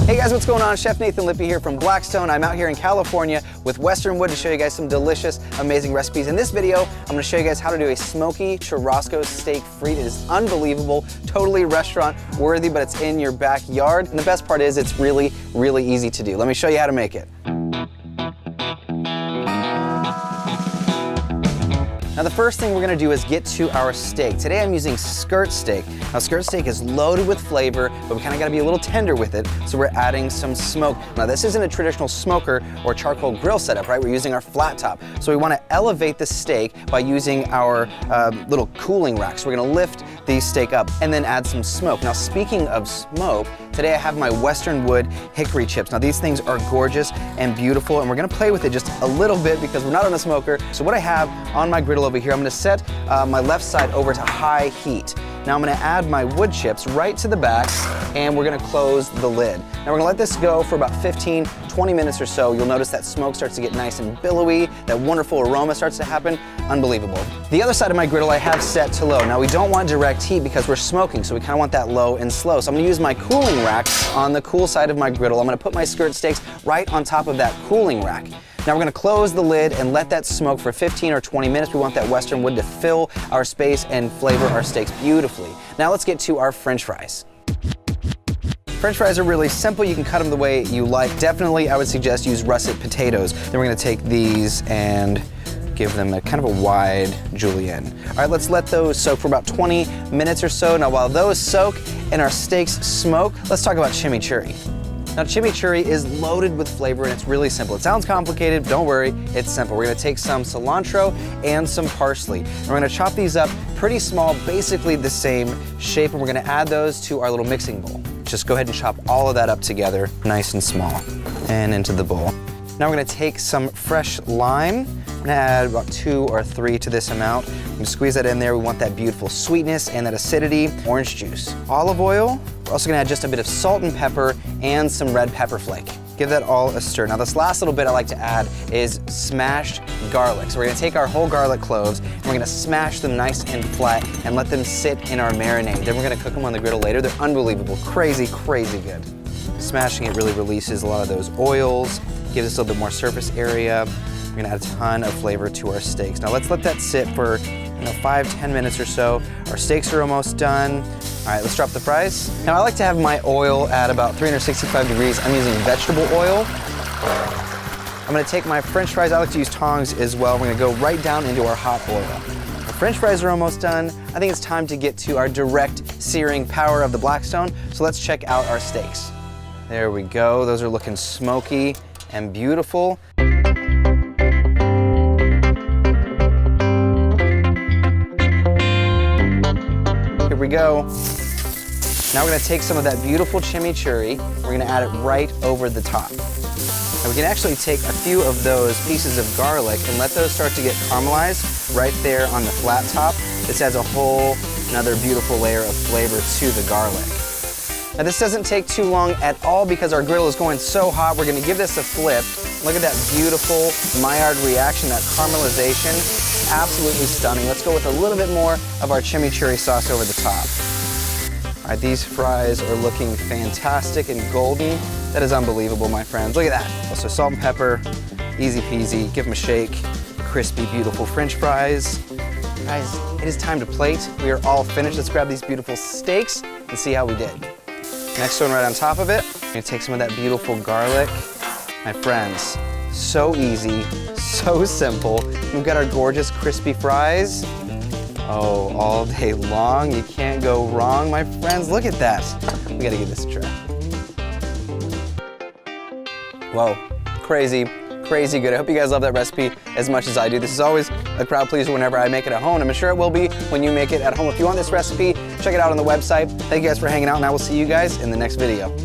Hey guys, what's going on? Chef Nathan Lippy here from Blackstone. I'm out here in California with Western Wood to show you guys some delicious, amazing recipes. In this video, I'm going to show you guys how to do a smoky Churrasco Steak Frite. It is unbelievable, totally restaurant worthy, but it's in your backyard. And the best part is it's really, really easy to do. Let me show you how to make it. Now the first thing we're gonna do is get to our steak. Today I'm using skirt steak. Now skirt steak is loaded with flavor, but we kinda gotta be a little tender with it, so we're adding some smoke. Now this isn't a traditional smoker or charcoal grill setup, right? We're using our flat top. So we wanna elevate the steak by using our little cooling rack. So we're gonna lift the steak up and then add some smoke. Now speaking of smoke, today I have my Western Wood Hickory Chips. Now these things are gorgeous and beautiful, and we're gonna play with it just a little bit because we're not on a smoker. So what I have on my griddle over here, I'm gonna set my left side over to high heat. Now I'm gonna add my wood chips right to the back, and we're gonna close the lid. Now we're gonna let this go for about 15, 20 minutes or so. You'll notice that smoke starts to get nice and billowy, that wonderful aroma starts to happen. Unbelievable. The other side of my griddle I have set to low. Now we don't want direct heat because we're smoking, so we kinda want that low and slow. So I'm gonna use my cooling rack on the cool side of my griddle. I'm gonna put my skirt steaks right on top of that cooling rack. Now we're gonna close the lid and let that smoke for 15 or 20 minutes. We want that Western wood to fill our space and flavor our steaks beautifully. Now let's get to our French fries. French fries are really simple. You can cut them the way you like. Definitely, I would suggest use russet potatoes. Then we're gonna take these and give them a kind of a wide julienne. All right, let's let those soak for about 20 minutes or so. Now while those soak and our steaks smoke, let's talk about chimichurri. Now chimichurri is loaded with flavor and it's really simple. It sounds complicated, don't worry, it's simple. We're gonna take some cilantro and some parsley. And we're gonna chop these up pretty small, basically the same shape, and we're gonna add those to our little mixing bowl. Just go ahead and chop all of that up together, nice and small, and into the bowl. Now we're gonna take some fresh lime. I'm gonna add about 2 or 3 to this amount. I'm gonna squeeze that in there. We want that beautiful sweetness and that acidity. Orange juice. Olive oil. We're also gonna add just a bit of salt and pepper and some red pepper flake. Give that all a stir. Now this last little bit I like to add is smashed garlic. So we're gonna take our whole garlic cloves and we're gonna smash them nice and flat and let them sit in our marinade. Then we're gonna cook them on the griddle later. They're unbelievable, crazy, crazy good. Smashing it really releases a lot of those oils, gives us a little bit more surface area. We're gonna add a ton of flavor to our steaks. Now let's let that sit for 5-10 minutes or so. Our steaks are almost done. All right, let's drop the fries. Now I like to have my oil at about 365 degrees. I'm using vegetable oil. I'm gonna take my French fries. I like to use tongs as well. We're gonna go right down into our hot oil. Our French fries are almost done. I think it's time to get to our direct searing power of the Blackstone. So let's check out our steaks. There we go. Those are looking smoky and beautiful. Here we go. Now we're gonna take some of that beautiful chimichurri. We're gonna add it right over the top. And we can actually take a few of those pieces of garlic and let those start to get caramelized right there on the flat top. This adds a whole another beautiful layer of flavor to the garlic. Now this doesn't take too long at all because our griddle is going so hot. We're gonna give this a flip. Look at that beautiful Maillard reaction, that caramelization. It's absolutely stunning. Let's go with a little bit more of our chimichurri sauce over the top. All right, these fries are looking fantastic and golden. That is unbelievable, my friends. Look at that. Also salt and pepper, easy peasy. Give them a shake. Crispy, beautiful French fries. Guys, it is time to plate. We are all finished. Let's grab these beautiful steaks and see how we did. Next one right on top of it. I'm gonna take some of that beautiful garlic. My friends, so easy, so simple. We've got our gorgeous crispy fries. Oh, all day long. You can't go wrong, my friends. Look at that. We gotta give this a try. Whoa, crazy, crazy good. I hope you guys love that recipe as much as I do. This is always a crowd pleaser whenever I make it at home. I'm sure it will be when you make it at home. If you want this recipe, check it out on the website. Thank you guys for hanging out, and I will see you guys in the next video.